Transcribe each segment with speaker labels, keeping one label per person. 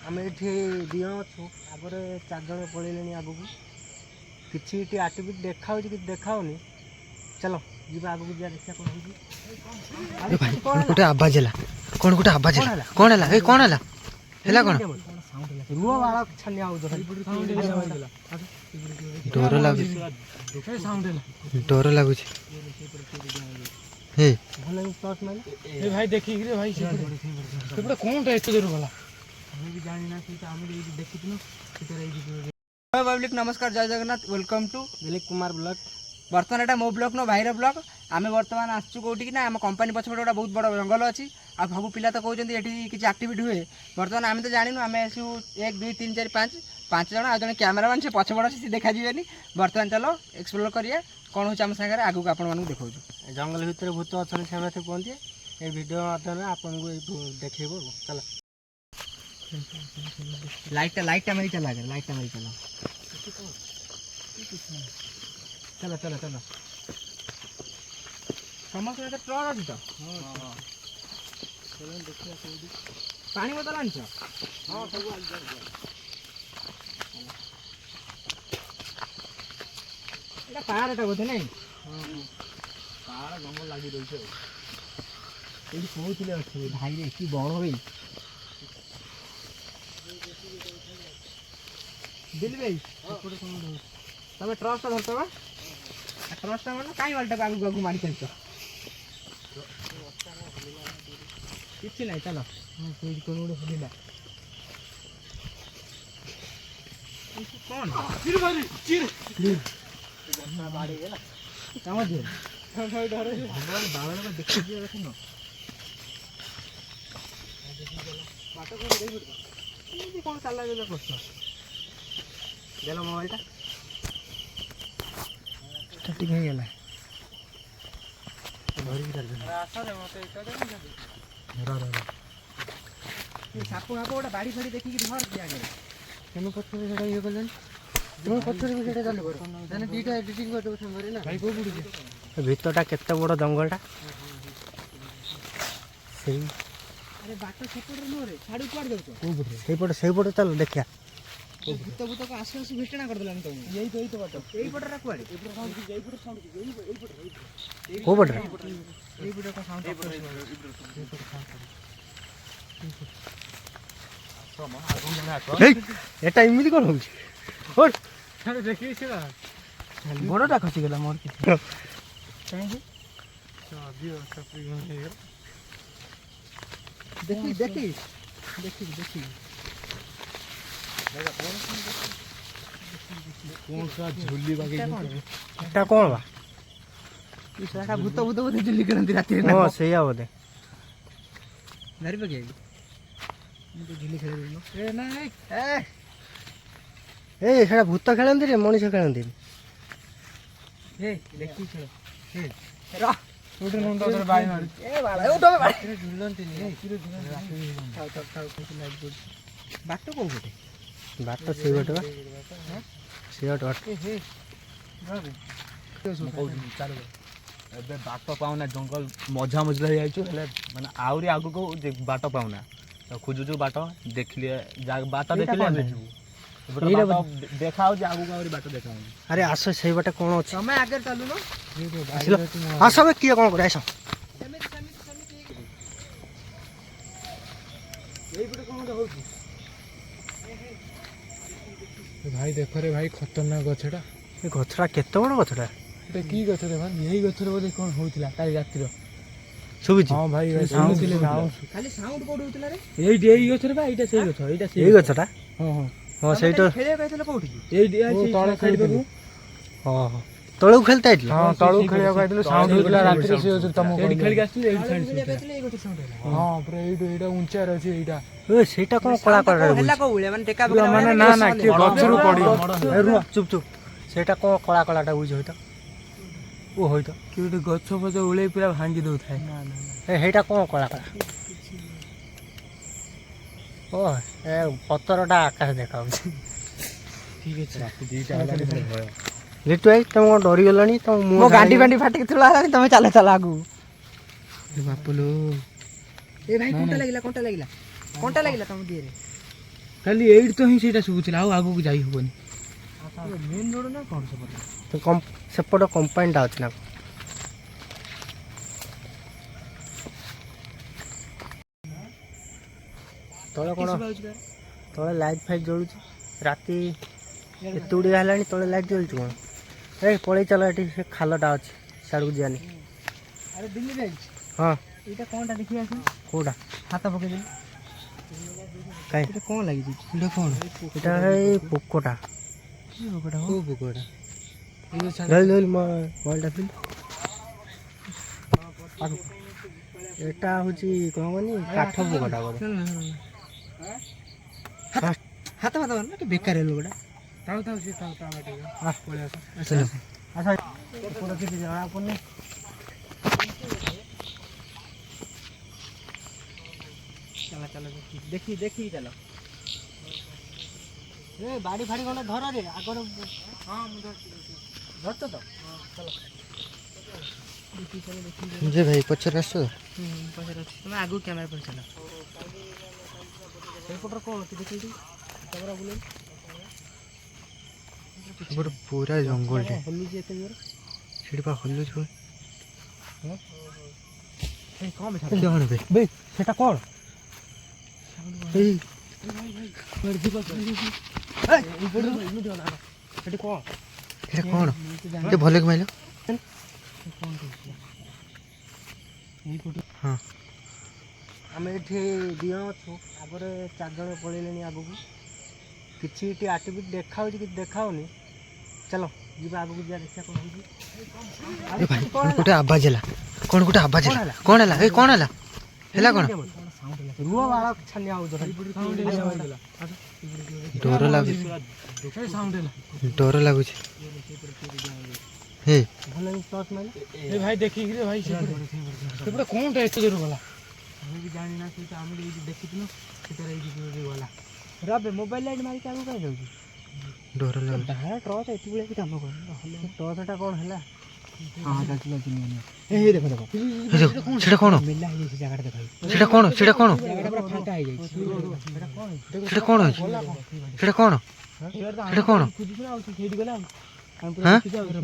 Speaker 1: आम ये दिज अच्छु आगे 4 जन पलैले आग को किसी एक्टिविटी देखा कि देखाऊनी चलो जीवा आग को जा देखा कौन
Speaker 2: गोटे आवाज है कौन गोटे आवाज है कौन है कौन है कौन
Speaker 1: रुआ वाला छानिया
Speaker 2: डर लगुच डर लगुच
Speaker 1: भाई देखिए भाई कौन एत दूर गला भी जानी ना देखी
Speaker 3: पब्लिक नमस्कार जय Jagannath welcome to
Speaker 1: Dilip Kumar blog
Speaker 3: बर्तमान एटा मो ब्लॉग नो भाईर ब्लॉग आम बर्तमान आसचु कौटी कि ना आम कंपानी पछपटे गोटे बहुत बड़ जंगल अच्छी आ सब पिला तो कहते ये किसी एक्टिविटी हुए बर्तमान आम तो जानू आम आसू 1 2 3 4 5 5 जन आज कैमेरामैन से पछपड़ अच्छे देखा जाए बर्तमान चलो एक्सप्लोर करिए कौन हो सागर आगू आपण देखा
Speaker 1: जंगल भितर भूत अच्छा से कहते ये वीडियो माध्यम आपन को देखेबो चलो
Speaker 3: लाइट मेरी चला लाइट मेरी चला
Speaker 1: चलो चलो चलो
Speaker 3: समस्त ट्रक अच्छी तो पानी बोतल आन पहाड़ बोधे नहीं
Speaker 1: पहाड़ जंगल लगी रही
Speaker 3: ये कहते अच्छे भाई रे कि बड़ भाई दिल भाई तुम ट्रस्ट धरत ट्रस्ट मैंने कहीं बाल्टा आगे आगे मारी चलच कि ना चलो कौन गोटे बुला कौन चल कष्ट देल मोबाइल
Speaker 2: ठीक है गला
Speaker 3: साप फाप गोटे बाड़ी फाड़ी देखिए धर दिया
Speaker 1: तुम पत्थर ये कल तुम पत्थर भी चल दीटा एडिटिंग कर ना भाई को पड़े भितरटा केते बड़ जंगलटा सही
Speaker 3: अरे बाट सेपटे नो रे छाड़ी कुआड़ जाउछ
Speaker 1: से पटे चल देखिया
Speaker 3: भूत भूत को आसु आसु भेटना कर देलानी तुम यही तो बाट एई पटरा कुआड़े एई पटरा साउंड एई पटरा साउंड
Speaker 1: को पटरा
Speaker 3: एई पटरा का साउंड
Speaker 1: एटा इमिति कोन होछ ओट
Speaker 3: अरे देखि छिला
Speaker 1: बड़टा खसी गेला मोर के
Speaker 3: काहे
Speaker 1: दियो सपरी गन
Speaker 3: देखि देखि देखि देखि
Speaker 1: कौन सा झुल्ली बागे
Speaker 3: एटा कोन बा ई सारा भूत भूत भूत झुल्ली करंती राती
Speaker 1: हां सेया बोले
Speaker 3: धरि बगे मैं तो झुल्ली खेले दिनो ए ना
Speaker 1: ए सेटा भूत खेलंती रे मनीष खेलंती
Speaker 3: ए देखि खेल ए
Speaker 1: रा उठे नंदा तर बाई मार
Speaker 3: ए बाला उठो बाई
Speaker 1: झुलंती नी
Speaker 3: थाउ थाउ थाउ कुछ लाइट बोल बाट को गोटे
Speaker 1: बात तो से बटवा से बट
Speaker 3: हे
Speaker 4: चाल एबे बाट पाउना जंगल मझा मझला जाइछु हेले माने आउरी आगु को बाट पाउना तो खोजुछु बाट देखलिए बाट देखलिए देखाओ जे आगु को आउरी बाट देखाओ
Speaker 1: अरे आसो से बटे कोन अछि
Speaker 3: समय आगे चलू न
Speaker 1: आसो बे किए कोन करे आसो
Speaker 3: एई पटे कोन होछि
Speaker 1: भाई देख रे भाई खतरनाक गछटा ए गछटा केते बड़ गछटा
Speaker 4: एटा की गछ रे भाई यही गछ रे बोले कोन होइतिला काली राती रो
Speaker 1: सुबिछि
Speaker 4: हां भाई साउंड
Speaker 3: खाली साउंड कोड होतला रे
Speaker 4: एई गछ रे भाई एटा सेई गछ एटा
Speaker 1: ए
Speaker 4: सेई
Speaker 1: गछटा
Speaker 4: हां हां
Speaker 1: हां सेटा
Speaker 3: खेले कहतले कोठी
Speaker 4: एई तळे खेल देबू
Speaker 1: हां हां तळू खेलता आइतला
Speaker 4: हां तळू खेलिया कहतले साउंड होइतिला राती रे से तम एडी खेल के आस्तिले एडी साइड से
Speaker 3: कहतले ए गोटे साउंड होला
Speaker 4: हां पूरा एडा ऊंचा रहछि एडा
Speaker 1: ए सेटा कोन कला कर
Speaker 3: हल्ला को उळे माने टेका
Speaker 4: माने ना ना के गछरु पड़ी
Speaker 1: ए रुआ चुप चुप सेटा कोन कला कलाटा बुझ होइता ओ होइता
Speaker 4: कि गोटे गछ फछ उळे पूरा भांगी दउ थाए ना ना
Speaker 1: ए हेटा कोन कला कला ओ ए पत्थरटा आकाश देखाउछि
Speaker 4: ठीक अछि राती दीटा हलानी भय
Speaker 1: लिटु भाई तुम डरी गलनी तुम
Speaker 3: मो गांडी बांडी फाटी तुला हलानी तमे चले चला आगु
Speaker 4: बापुलो
Speaker 3: ए भाई कोनटा लागिला कोनटा लागिला तुम दिए रे
Speaker 2: ଖାଲି ଏଇଠି ତ ହିଁ ସେଇଟା ଶୁଭୁଥିଲା ଆଉ ଆଗକୁ ଯାଇ ହବନି। ମେନ୍ ରୋଡ଼ ନା କ'ଣ ସେପଟେ?
Speaker 1: ସେପଟ କମ୍ପାନୀଟା ଅଛି ନା ତଳେ କ'ଣ ତଳେ ଲାଇଟ୍ ଫାଇଟ୍ ଜଳୁଛି ରାତି ଏତେ ଗୁଡ଼ିଏ ହେଲାଣି ତଳେ ଲାଇଟ୍ ଜଳୁଛି କ'ଣ ଏଇ ପଳେଇ ଚାଲ ଏଠି ସେ ଖାଲଟା ଅଛି ସିଆଡ଼କୁ ଯିବାନି।
Speaker 3: ଆରେ ଦିଲ୍ଲୀ ଯାଇଛି
Speaker 1: ହଁ
Speaker 3: ଏଇଟା କ'ଣଟା ଦେଖି ଆସ
Speaker 1: କେଉଁଟା
Speaker 3: ହାତ ପକେଇଦେଲି
Speaker 1: କାଇଁ
Speaker 3: ଏଇଟା କ'ଣ ଲାଗିଛି
Speaker 2: ଏଇଟା କ'ଣ?
Speaker 1: ଏଇଟା ଏଇ ପୋକଟା
Speaker 2: କୋଉ ପୋକଟା?
Speaker 1: ଧରି ମୋବାଇଲଟା ଫିଲ୍ ଏଇଟା ହେଉଛି କ'ଣ କହନି କାଠ ପୋକଟା ବୋଧେ।
Speaker 3: ହାତ ଫାତ ମାର ନା ବେକାର ହେଲୁ ଗୋଟା
Speaker 2: ଥାଉ ଥାଉ ସେ ଥାଉ ତା ବାଟେ ପଳେଇ ଆସ।
Speaker 1: ଆଚ୍ଛା ଏପଟ କିଛି ଜଣା ପଡ଼ୁନି।
Speaker 3: ଚାଲ ଚାଲ ଦେଖି ଦେଖି ଚାଲ
Speaker 1: ଏ ବାଡ଼ି ଫାଡ଼ି କ'ଣ ଧରରେ ଆଗରେ
Speaker 3: ହଁ ମୁଁ ଧରୁଛି
Speaker 1: ଧରଛ ତ
Speaker 2: ଯେ ଭାଇ ପଛରେ ଆସ।
Speaker 3: ପଛରେ ଅଛି ତୁମେ ଆଗକୁ କ୍ୟାମେରା ପଛରେ ଚାଲ
Speaker 1: ସେଇପଟରେ କ'ଣ ଅଛି ଦେଖିକି କ୍ୟାମେରା ବୁଲେଇ
Speaker 2: ସେପଟେ ପୁରା ଜଙ୍ଗଲଟେ
Speaker 1: ହଲୁଛି ଏତେ ଜୋରେ
Speaker 2: ସେଠି ପା ହଲୁଛି ଭାଇ।
Speaker 3: କ'ଣ
Speaker 2: କ'ଣ ବେ?
Speaker 1: ବେ ସେଟା କ'ଣ
Speaker 2: ଏଇ
Speaker 1: ସେଠି କ'ଣ
Speaker 2: ଏଇଟା କ'ଣ? ଏ ଭଲ କି ମାଇଲ? ହଁ
Speaker 1: ଆମେ ଏଠି ଦୁଇ ଜଣ ଅଛୁ ଆଗରେ 4 ଜଣ ପଳେଇଲେଣି ଆଗକୁ କିଛି ଏଠି ଆକ୍ଟିଭିଟି ଦେଖାଉଛି କିଛି ଦେଖାଉନି ଚାଲ ଯିବା ଆଗକୁ ଯିବା ଦେଖିବା କ'ଣ ହେଉଛି।
Speaker 2: ଏ ଭାଇ ଗୋଟେ ଆବାଜ ହେଲା କ'ଣ ଗୋଟେ ଆବାଜ ହେଲା କ'ଣ ହେଲା ଏ କ'ଣ ହେଲା ହେଲା କ'ଣ?
Speaker 1: ରୁହ ବାଳ ଛାନିଆ ହଉଛ
Speaker 2: ଡର ଲାଗୁଛି ଡର ଲାଗୁଛି। ହେ
Speaker 1: ଭଲ ଟର୍ଚ୍ଚ ମାରି
Speaker 2: ଭାଇ ଦେଖିକି ଭାଇ ସେପଟେ କ'ଣଟା ଏତେ ଜୋର ଗଲା?
Speaker 3: ଆମେ ବି ଜାଣିନା ସେଇଟା ଆମେ ଏଇଠି ଦେଖିଥିଲୁ ସେଟାରେ ଏଇଠି ଗଲା ରବେ ମୋବାଇଲ ଲାଇଟ୍ ମାରିକି ଆଗକୁ କାହିଁ ଯାଉଛି
Speaker 2: ଡର ଲାଗୁଛି।
Speaker 3: ବାହାର ଟର୍ଚ୍ଚ ଏତେବେଳେ ବି କାମ କରୁନି
Speaker 1: ଟର୍ଚ୍ଚଟା କ'ଣ ହେଲା
Speaker 3: ହଁ ଚାଲିଛି ଚାଲିଛି ଏଇ ଦେଖ ଦେଖ
Speaker 2: ସେଟା କ'ଣ?
Speaker 3: ମେଲା ହେଇଯାଇଛି ଜାଗାଟା ଦେଖ
Speaker 2: ସେଟା କ'ଣ? ସେଟା କ'ଣ?
Speaker 3: ଜାଗାଟା ପୁରା ଫାଙ୍କା ହେଇଯାଇଛି
Speaker 2: ସେଟା କ'ଣ ଅଛି? ସେଟା କ'ଣ? ସେଟା କ'ଣ?
Speaker 3: ଖୋଜୁଛୁ ନା ଆଉ ସେଇଠି ଗଲା ଆଉ
Speaker 2: ହାଁ?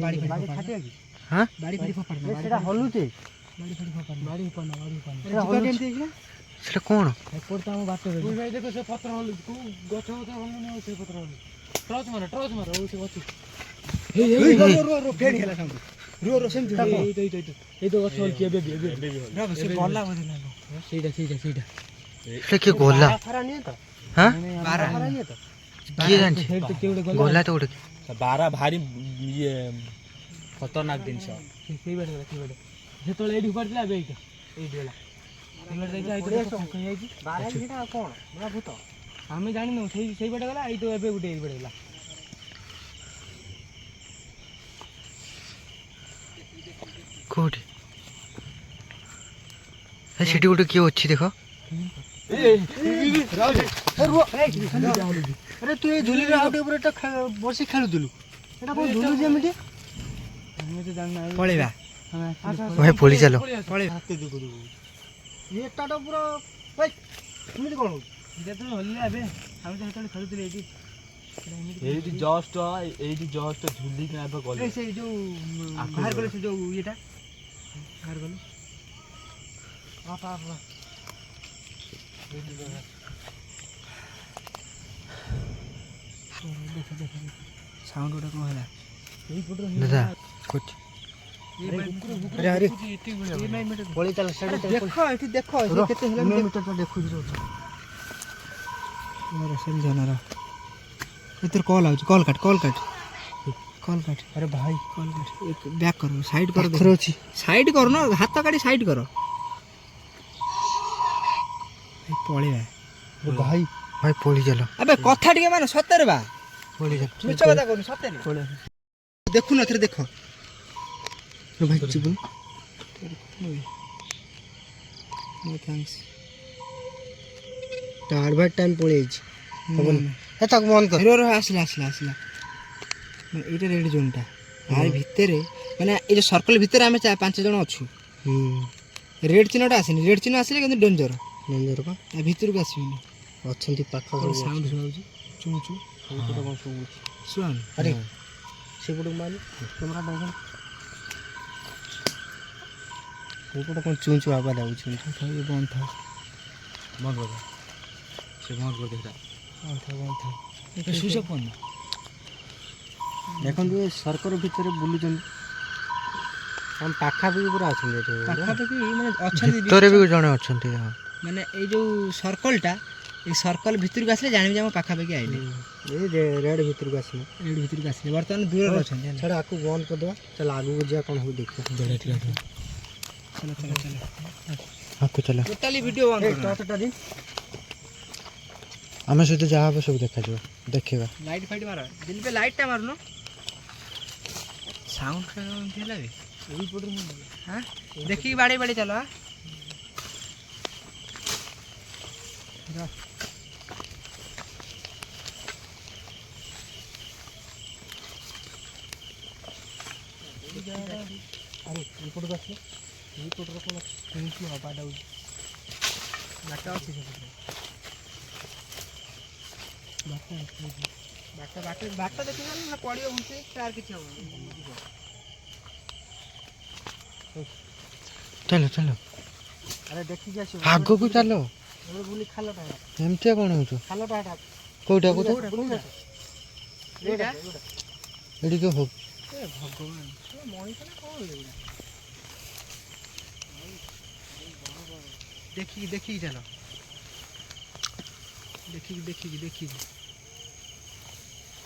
Speaker 3: ବାଡ଼ି
Speaker 1: ବାଡ଼ି ଫାଟିଆ କି
Speaker 2: ହାଁ?
Speaker 3: ବାଡ଼ି ଫାଡ଼ି ଫୋପାଡ଼
Speaker 1: ସେଟା ହଲୁଛି
Speaker 3: ବାଡ଼ି ଫାଡ଼ି ଫୋପାଡ଼
Speaker 1: ବାଡ଼ି ଫୋପାଡନା
Speaker 3: ସେଟା ଏମିତି ହେଇଛି ନା
Speaker 2: ସେଟା କ'ଣ?
Speaker 3: ଏପଟେ ତ ଆମ ବାଟ
Speaker 2: ଭାଇ ଦେଖ ସେ ପତ୍ର ହଲୁଛି କୋଉ ଗଛ ଗଛ ହଲୁନି ଆଉ ସେ ପତ୍ର ହଲୁଛି। ଟର୍ଚ ମାର ଆଉ ସେ ଗଛ
Speaker 3: ଫେଣି ହେଲା ସାଉଣ୍ଡ ରୁହ ରୁହ ସେମିତି
Speaker 2: ଏଇ ତ ଗଛ ହଲୁଛି ଏବେ
Speaker 3: ସେ ଗଲା ବୋଧେ ନା ସେଇଟା ସେଇଟା ସେଇଟା
Speaker 2: ସେଟା କିଏ ଗଲା?
Speaker 1: ଖରା ନିଏ ତ
Speaker 2: ହାଁ?
Speaker 3: ବାରା
Speaker 1: ଖରା ନିଏ ତ
Speaker 2: କିଏ ଜାଣିଛି?
Speaker 3: ସେଇଠି ତ କିଏ ଗୋଟେ
Speaker 2: ଗଲା ତ ଗୋଟେ
Speaker 4: ବାରା ଭାରି ଇଏ ଖତରନାକ ଜିନିଷ।
Speaker 3: ସେଇ ବାଟେ ଗଲା ସେଇ ବାଟେ ଯେତେବେଳେ ଏଇଠି ଉପାଡ଼ିଥିଲା ଏବେ ଏଇଟା ଏଇଠି ଗଲା ସେଇ ବାଟେ ଯାଇଥିଲା ଏଇଠି ଫାଙ୍କା ହେଇଯାଇଛି
Speaker 1: ବାରା ସେଟା ଆଉ କ'ଣ ନା ଭୂତ
Speaker 3: ଆମେ ଜାଣିନୁ ସେଇ ବାଟେ ଗଲା ଏଇ ତ ଏବେ ଗୋଟେ ଏଇ ବାଟେ ଗଲା
Speaker 2: କୋଉଠି? ସେଠି ଗୋଟେ କିଏ ଅଛି ଦେଖ।
Speaker 1: ଆରେ ତୁ ଏଇ ଝୁଲିରେ ଆଉ ଟିକେ ଉପରେ ବସି ଖେଳୁଥିଲୁ ଏଟା କ'ଣ ଝୁଲୁଛି ଏମିତି
Speaker 3: ଆମେ ତ ଜାଣିନା
Speaker 1: ପଳେଇବା
Speaker 2: ଭାଇ ପଳେଇ ଚାଲ।
Speaker 1: ଏଟାଟା ପୁରା ଏମିତି କ'ଣ ହଉଛି
Speaker 3: ଯେତେବେଳେ ହଲିଲା ଏବେ ଆମେ ତ ସେତେବେଳେ ଖେଳୁଥିଲେ ଏଇଠି
Speaker 4: ଏଇଠି ଜଷ୍ଟ ଝୁଲିକି ଏବେ ଗଲେ
Speaker 3: ସେଇ ଯୋଉ ବାହାର କଲେ ସେ ଯୋଉ ଇଏଟା ବାହାର କଲେ ସାଉଣ୍ଡ ଗୋଟେ କ'ଣ ହେଲା
Speaker 2: ଦାଦା କୋଚ୍
Speaker 1: ଆରେ ଆରେ ପଳେଇ ଚାଲ ସେଟା
Speaker 3: ଦେଖ ଏଠି ଦେଖ କେତେ ହେଲା
Speaker 1: ମିଟରଟା ଦେଖୁଛି
Speaker 3: ଏଥିରେ କଲ୍ ଆଉଛି କଲ୍ କାଟ
Speaker 1: ଆରେ ଭାଇ
Speaker 3: ବ୍ୟାକ୍ କର ସାଇଡ୍ କର
Speaker 1: ଅଛି
Speaker 3: ସାଇଡ୍ କର ନା ହାତ କାଢି ସାଇଡ୍ କର ପଳେଇବା
Speaker 1: ଭାଇ
Speaker 2: ଭାଇ ପଳେଇ ଚାଲ
Speaker 3: ଆବେ କଥା ଟିକେ ମାନେ ସତରେ ବା
Speaker 2: ପଳେଇ ଚାଲ
Speaker 3: ମିଛ କଥା କହୁନି ସତରେ ଦେଖୁନ ଏଥିରେ ଦେଖ ଭାଇ ଯିବୁ
Speaker 1: ଆଡ଼ଭାଇଟ୍ ଟାଇମ୍ ପଳେଇଯାଇଛି ହବନି ତାକୁ ବନ୍ଦ କର
Speaker 3: ଆସିଲା ଏଇଟା ରେଡ୍ ଜୋନ୍ଟା ଆର ଭିତରେ ମାନେ ଏଇ ଯୋଉ ସର୍କଲ ଭିତରେ ଆମେ 5 ଜଣ ଅଛୁ ରେଡ୍ ଚିହ୍ନଟା ଆସିନି ରେଡ୍ ଚିହ୍ନ ଆସିଲେ କିନ୍ତୁ ଡେଞ୍ଜର
Speaker 1: ଡେଞ୍ଜର
Speaker 3: ତା ଭିତରକୁ ଆସିବନି
Speaker 1: ଅଛନ୍ତି ପାଖ
Speaker 3: ସାଉଣ୍ଡ ଶୁଣାଉଛି ଚୁ ଚୁ
Speaker 1: ସେଇପଟେ କ'ଣ ଶୁଭୁଛି
Speaker 3: ଶୁଣ
Speaker 1: ଆରେ ସେପଟକୁ ମାରି କ୍ୟାମେରା ଦେଖ ସେଇପଟେ କ'ଣ ଚୁଁ ଚୁଁ ଆବାଜ ଆଉଛି
Speaker 3: ବନ୍ଦ ଥାଉ
Speaker 4: ବନ୍ଦ କରିଦେ ସେ ବନ୍ଦ କରିଦେ ସେଟା ସୁଇଚ୍ ଅଫ୍ କରନା
Speaker 1: ଦେଖନ୍ତୁ ଏ ସର୍କଲ ଭିତରେ ବୁଲୁଛନ୍ତି ଆମ ପାଖାପାଖି ପୁରା ଅଛନ୍ତି ଏଠି
Speaker 3: ପାଖାପାଖି ମାନେ ଅଛନ୍ତି
Speaker 2: ଭିତରେ ବି ଜଣେ ଅଛନ୍ତି ହଁ।
Speaker 3: ମାନେ ଏଇ ଯୋଉ ସର୍କଲଟା ଏଇ ସର୍କଲ ଭିତରକୁ ଆସିଲେ ଜାଣିବି ଯେ ଆମ ପାଖାପାଖି ଆଇଲେ
Speaker 1: ଏଇ ରେଡ଼ ଭିତରକୁ ଆସିଲେ
Speaker 3: ଏଇଠି ଭିତରକୁ ଆସିଲେ ବର୍ତ୍ତମାନ ଦୂରରେ ଅଛନ୍ତି ହେଲା।
Speaker 1: ଛାଡ଼ ଆକୁ ବନ୍ଦ କରିଦେବା ଚାଲ ଆଗକୁ ଯିବା କ'ଣ ହଉ ଦେଖିବା
Speaker 3: ଚାଲ ଚାଲ ଚାଲ
Speaker 2: ଆକୁ ଚାଲ
Speaker 3: ଟୋଟାଲି ଭିଡ଼ିଓ ବନ୍ଦ କର
Speaker 1: ଟର୍ଚ୍ଚଟା ଦିନ
Speaker 2: ଆମେ ସହିତ ଯାହା ହବ ସବୁ ଦେଖାଯିବ ଦେଖିବା
Speaker 3: ଲାଇଟ୍ ଫାଇଟ୍ ମାର ଦିଲ୍ଲୀ पे ଲାଇଟ୍ଟା ମାରୁନ ସାଉଣ୍ଡ ଏମିତି ହେଲା ବେ
Speaker 1: ଏଇପଟରୁ
Speaker 3: ହାଁ ଦେଖିକି ବାଡ଼େଇ ବାଡ଼େଇ ଚାଲ ହାଁ
Speaker 1: ଆରେ ଏଇପଟକୁ ଆସିଲେ ଏଇପଟର କ'ଣ କେମିତି ଆବାଜ ଆଉଛି
Speaker 3: ବାଟ ଅଛି ସେପଟେ ବାଟ ଦେଖିବ ନା ପଡ଼ିବ ଘୁଞ୍ଚି ତାର କିଛି ହବନି
Speaker 2: ଚାଲ ଚାଲ
Speaker 1: ଆରେ ଦେଖିକି ଆସିବ
Speaker 2: ଆଗକୁ ଚାଲ
Speaker 1: ଏବେ ବୁଲି ଖାଲଟା
Speaker 2: ଏମିତିଆ କ'ଣ ହଉଛୁ
Speaker 1: ଖାଲଟା ଏଇଟା
Speaker 2: କୋଉଟା କୋଉଟା
Speaker 3: ଏଇଟା
Speaker 2: ଏଠି କିଏ ହଉ
Speaker 3: ଏ ଭଗବାନ ମଣିଷ ନା କ'ଣ ଏଗୁଡ଼ା ଦେଖିକି ଦେଖିକି ଚାଲ ଦେଖିକି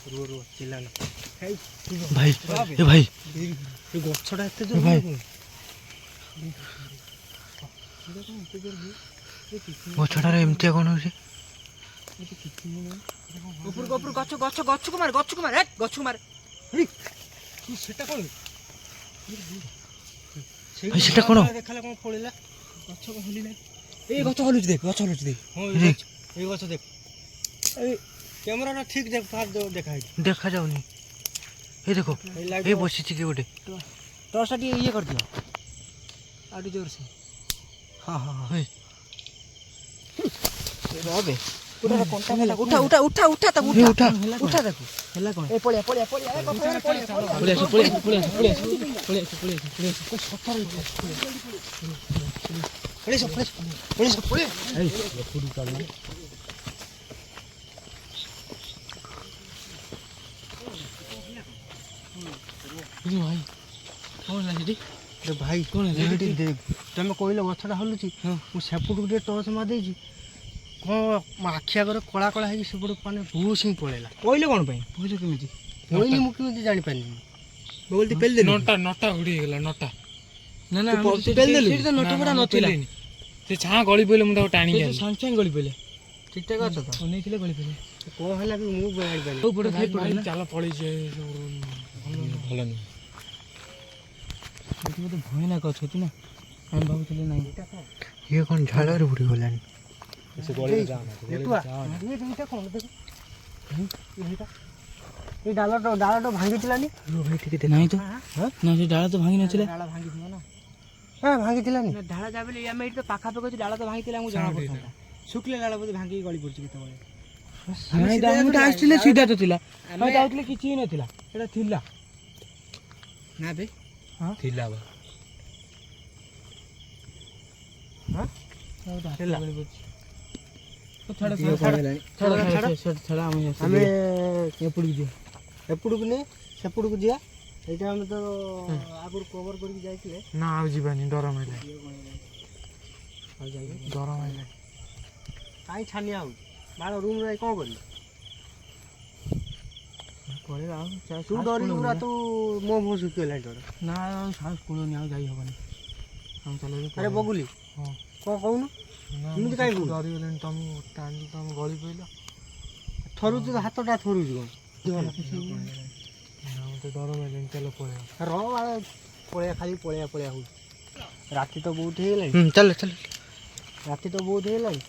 Speaker 1: ରୁହ ରୁହ ଚିଲ୍ଲାନ
Speaker 2: ଭାଇ ଏ ଭାଇ
Speaker 1: ଏ ଗଛଟା ଏତେ
Speaker 2: ଏ
Speaker 1: ଜୋର
Speaker 2: ଭାଇ ଗଛଟାରେ ଏମିତିଆ କ'ଣ ହଉଛି
Speaker 3: ଉପରକୁ ଗଛକୁ ମାର ଗଛକୁ ମାର
Speaker 1: ସେଟା କ'ଣ
Speaker 2: ଭାଇ ସେଟା କ'ଣ
Speaker 1: ଦେଖାଲେ କ'ଣ ପଡ଼ିଲା
Speaker 3: ଗଛ ହଲିଲା ଏଇ ଗଛ ହଲୁଛି ଦେଖ
Speaker 1: ହଁ ଏଇ ଗଛ ଦେଖ ଏଇ କ୍ୟାମେରାଟା ଠିକ୍ ଦେଖା ହେଇଛି
Speaker 2: ଦେଖାଯାଉନି এই দেখো এই বসিছি কি ଗୋଟେ
Speaker 3: ଟର୍ଚ୍ଚଟା ଟିକେ ଇଏ କରିଦିଅ ଆଉ ଟିକେ ଜୋରସେ
Speaker 1: ହଁ ହଁ ହଁ
Speaker 2: ହେଇ
Speaker 3: ରବେ ଉଠା ତାକୁ ଉଠା ତାକୁ ହେଲା କ'ଣ ଏ ପଳିଆ
Speaker 2: ଭାଇ କ'ଣ ହେଲା ସେଠି
Speaker 1: ଭାଇ କ'ଣ ତମେ କହିଲ ଗଛଟା ହଲୁଛି ମୁଁ ସେପଟକୁ ଟିକେ ଟର୍ଚ୍ଚ ମାରିଦେଇଛି କ'ଣ ମୋ ଆଖି ଆଗରେ କଳା କଳା ହେଇକି ସେପଟୁ ମାନେ ଭୁସ୍ ହିଁ ପଳେଇଲା
Speaker 3: କହିଲେ କ'ଣ ପାଇଁ କହିଲେ କେମିତି
Speaker 1: କହିଲି ମୁଁ କେମିତି ଜାଣିପାରିଲିନି
Speaker 3: ବଲତି ପେଲି ଦେଲି
Speaker 5: ନଟା ଉଡ଼ି ହେଇଗଲା ନଟା
Speaker 3: ନା ନା
Speaker 1: ପେଲି ଦେଲୁ
Speaker 3: ସେଠି ତ ନଟ ଫଟା ନଥିଲା
Speaker 5: ସେ ଛାଁ ଗଳି ପଇଲେ ମୁଁ ତାକୁ ଟାଣିକି ଆଣିଲି
Speaker 3: ସାଙ୍ଗେ ସାଙ୍ଗେ ଗଳି ପଇଲେ
Speaker 1: ଠିକ୍ ଠାକ୍ ଅଛ ତ
Speaker 3: ଅନେଇଥିଲେ ଗଳି ପଇଲେ
Speaker 1: କ'ଣ ହେଲା ବି ମୁଁ ଜାଣିପାରିଲି
Speaker 3: କୋଉ ପଟେ ଖାଇ ପଡ଼ିଲା
Speaker 5: ଚାଲ ପଳେଇଛି ଭଲ ନୁହେଁ
Speaker 3: ସେଠି ବୋଧେ ଭୟାନକ ଅଛନ୍ତି ନା ଆମେ ଭାବୁଥିଲେ ନାହିଁ
Speaker 2: ଇଏ କ'ଣ ଝାଳରେ ବୁଡ଼ି ଗଲାଣି
Speaker 4: ସେ ଗଳିରେ ଯାଆନା
Speaker 1: ଏଇଟା କ'ଣ ଦେଖ ଏଇ ଡାଳଟା ଭାଙ୍ଗିଥିଲାନି
Speaker 2: ଭାଇ ଟିକେ
Speaker 3: ନାହିଁ ତ ନା ସେ ଡାଳ ତ ଭାଙ୍ଗି ନଥିଲା
Speaker 1: ଡାଳ ଭାଙ୍ଗିଥିବ ନା ହଁ ଭାଙ୍ଗିଥିଲାନି
Speaker 3: ଡାଳ ଯାବିଲେ ଆମେ ଏଇଠି ତ ପାଖାପାଖି ଅଛି ଡାଳ ତ ଭାଙ୍ଗିଥିଲା ଆମକୁ ଜଣା ପଡ଼ିଥାନ୍ତା ଶୁଖିଲା ଡାଳ ବୋଧେ ଭାଙ୍ଗିକି ଗଳି ପଡ଼ିଛି କେତେବେଳେ ଆମେ ଆସିଥିଲେ ସିଧା ତ ଥିଲା ଆମେ ଯାଉଥିଲେ କିଛି ହିଁ ନଥିଲା ସେଟା ଥିଲା ନା ବେ
Speaker 5: ଥିଲା ବା
Speaker 1: ଆମେ ଏପଟକୁ ନେଇ ସେପଟକୁ ଯିବା ଏଇଟା ଆମେ ତ ଆଗରୁ କଭର କରିକି ଯାଇଥିଲେ
Speaker 5: ନା ଆଉ ଯିବାନି ଡର ମାଇଲା ଡର ମାଇଲା
Speaker 1: କାହିଁ ଛାନିଆ ହଉଛି ବାଳ ରୁମ୍ ଯାଇ କ'ଣ କରିବି ତୁ ଡରିଲୁ ପୁରା ତୁ ମୋ ମୁହଁ ଶୁଖିଗଲାଣି ତୋର
Speaker 3: ନା ଆଉ ସାହସ କୂଳନି ଆଉ ଯାଇ ହବନି ଆମେ ଚାଲ
Speaker 1: ଆରେ ବଗୁଲି
Speaker 5: ହଁ
Speaker 1: କ'ଣ କହୁନୁ ଏମିତି କାହିଁ କହୁଛୁ
Speaker 5: ଡରିଗଲେଣି ତମେ ଗଳି ପଇଲ
Speaker 1: ଥରୁଛୁ ତ ହାତଟା ଥରୁଛୁ କ'ଣ
Speaker 5: ମତେ ଡର ମାଇଲାଣି ଚାଲ ପଳେଇବା
Speaker 1: ର ବାଳ ପଳେଇବା ଖାଲି ପଳେଇବା ହଉଛି ରାତି ତ ବହୁତ ହେଇଗଲାଣି
Speaker 2: ଚାଲ ଚାଲ
Speaker 1: ରାତି ତ ବହୁତ ହେଇଗଲାଣି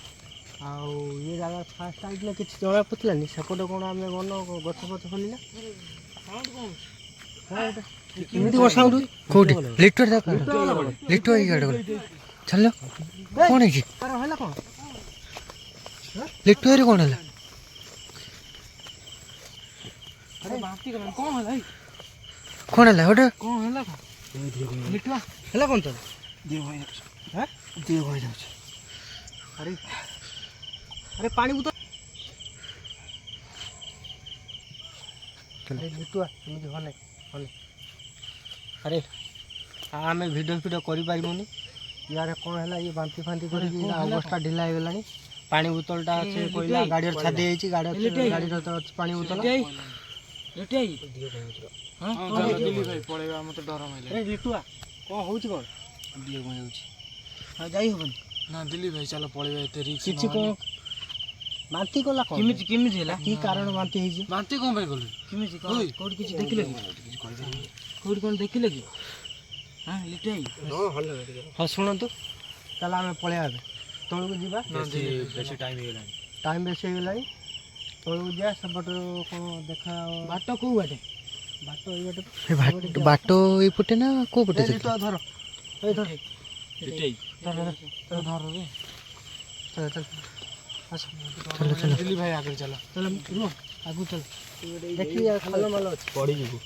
Speaker 1: ଆଉ ଇଏ ଜାଗା ଫାଷ୍ଟ ଆଇଥିଲା କିଛି ଜଣା ପଡ଼ିଲାନି ସେପଟେ କ'ଣ ଆମେ ଗନ ଗଛ ଫଛ ଖୋଲିଲା ଏମିତି ବର୍ଷା ଉଠୁ
Speaker 2: କୋଉଠି ଲିଟର ଦେଖ ଲିଟର ଏଇ ଗାଡ଼ି ଗଲେ ଚାଲ କ'ଣ ହେଇଛି
Speaker 1: ତାର ହେଲା କ'ଣ
Speaker 2: ଲିଟୁ ଭାଇରେ କ'ଣ ହେଲା?
Speaker 5: ଆରେ ବାନ୍ତି କଲାଣି କ'ଣ ହେଲା ଏଇ
Speaker 2: କ'ଣ ହେଲା ଗୋଟେ?
Speaker 5: କ'ଣ ହେଲା କ'ଣ
Speaker 1: ଲିଟୁଆ ହେଲା କ'ଣ ତୋର?
Speaker 3: ଦିଅ ଭାଇ ଯାଉଛି
Speaker 1: ହାଁ
Speaker 3: ଦିଅ ଭାଇ ଯାଉଛି
Speaker 1: ଆରେ ଆରେ ପାଣି ବୋତଲ ଆରେ ଲିଟୁଆ ଏମିତି ହନେ ହନେ ଆରେ ଆମେ ଭିଡ଼ିଓ ଫିଡ଼ିଓ କରିପାରିବୁନି ୟାର କ'ଣ ହେଲା ଇଏ ବାନ୍ତି ଫାନ୍ତି କରିକି ଅବସ୍ଥା ଢିଲା ହେଇଗଲାଣି ପାଣି ବୋତଲଟା ସେ କହିଲା ଗାଡ଼ିରେ ଛାଡ଼ି ହେଇଛି ଗାଡ଼ିର ତ ଅଛି ପାଣି ବୋତଲ
Speaker 5: ଦିଲ୍ଲୀ ଭାଇ ପଳେଇବା ମୋତେ ଡର ମାଇଲା
Speaker 1: ଆରେ ଲିଟୁଆ କ'ଣ ହେଉଛି କ'ଣ
Speaker 3: ଦିଅ ଭାଇ ଯାଉଛି
Speaker 1: ଆଉ ଯାଇ ହେବନି
Speaker 5: ନା ଦିଲ୍ଲୀ ଭାଇ ଚାଲ ପଳେଇବା ଏତେ ରିକ୍ସ
Speaker 1: କିଛି କ'ଣ ବାନ୍ତି କଲା କ'ଣ
Speaker 5: କେମିତି ହେଲା
Speaker 1: କି କାରଣ ବାନ୍ତି ହେଇଛି
Speaker 5: ବାନ୍ତି କ'ଣ ପାଇଁ କଲୁ କେମିତି କୋଉଠି କିଛି ଦେଖିଲେ କି କୋଉଠି କ'ଣ ଦେଖିଲେ କି ହଁ ଲିଟୁ ଭାଇ
Speaker 1: ହଁ ଶୁଣନ୍ତୁ ତାହେଲେ ଆମେ ପଳେଇବା ଏବେ ତଳକୁ ଯିବା
Speaker 4: ବେଶୀ ଟାଇମ୍ ହେଇଗଲାଣି
Speaker 1: ଟାଇମ୍ ବେଶୀ ହେଇଗଲାଣି ତଳକୁ ଯିବା ସେପଟରୁ କ'ଣ ଦେଖା
Speaker 5: ବାଟ କୋଉ ବାଟେ
Speaker 1: ବାଟ ଏଇ ବାଟ
Speaker 2: ଏ ବାଟ ଏଇପଟେ ନା କୋଉ ପଟେ?
Speaker 1: ଧର ଏଇ ଧର
Speaker 5: ଲିଟୁ
Speaker 1: ଧର
Speaker 5: ଧର ରେ
Speaker 1: ଚାଲ ଚାଲ ଆସ
Speaker 2: ଚାଲ ଚାଲ
Speaker 5: ଦିଲ୍ଲୀ ଭାଇ ଆଗରେ ଚାଲ
Speaker 1: ଚାଲ ରୁହ ଆଗକୁ ଚାଲ ଦେଖି ଖାଲ ମାଲ ଅଛି
Speaker 4: ପଡ଼ିଯିବୁ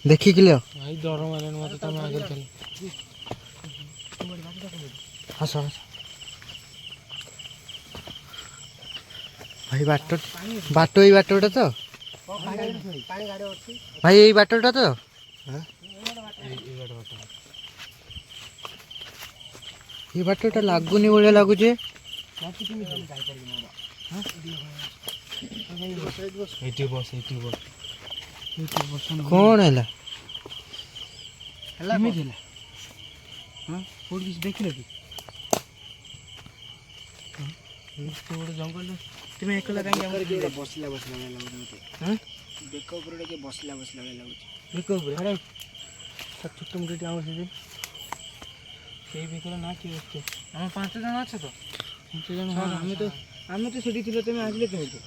Speaker 2: ଦେଖିକି ଲିଅ।
Speaker 5: ଭାଇ ଡର ମାରିଲାଣି ମୋତେ ତମେ ଆଗରେ ଚାଲ
Speaker 2: ଆସ ଆସ ଭାଇ ବାଟ ଏଇ ବାଟଟା ତ
Speaker 1: ପାଣି ଗାଡ଼ି ଅଛି
Speaker 2: ଭାଇ ଏଇ ବାଟଟା ତ? ଏଇ ବାଟଟା ଲାଗୁନି ଭଳିଆ ଲାଗୁଛି।
Speaker 5: ଏଇଠି ବସ
Speaker 2: କ'ଣ ହେଲା?
Speaker 5: କେମିତି ହେଲା ହଁ କୋଉଠି କିଛି ଦେଖିଲ କି ଗୋଟେ ଜଙ୍ଗଲ ତୁମେ ଏକଲା କାହିଁକି ଆମର
Speaker 3: ବସିଲା ଭଳିଆ ଲାଗୁଛି ମୋତେ
Speaker 5: ହଁ
Speaker 3: ବେକ ଉପରେ ଟିକେ ବସିଲା ଭଳିଆ ଲାଗୁଛି
Speaker 5: ବିକ ଉପରେ
Speaker 1: ଆରେ ଛୋଟ ମୋଟ ଟିକେ ଆମର ସେଠି
Speaker 5: ସେଇ ବିକଳ ନା କିଏ ବସିଛ ଆମେ 5 ଜଣ ଅଛ ତ 5 ଜଣ ହଁ ଆମେ ତ ସେଠି ଥିଲେ ତୁମେ ଆସିଲେ କେମିତି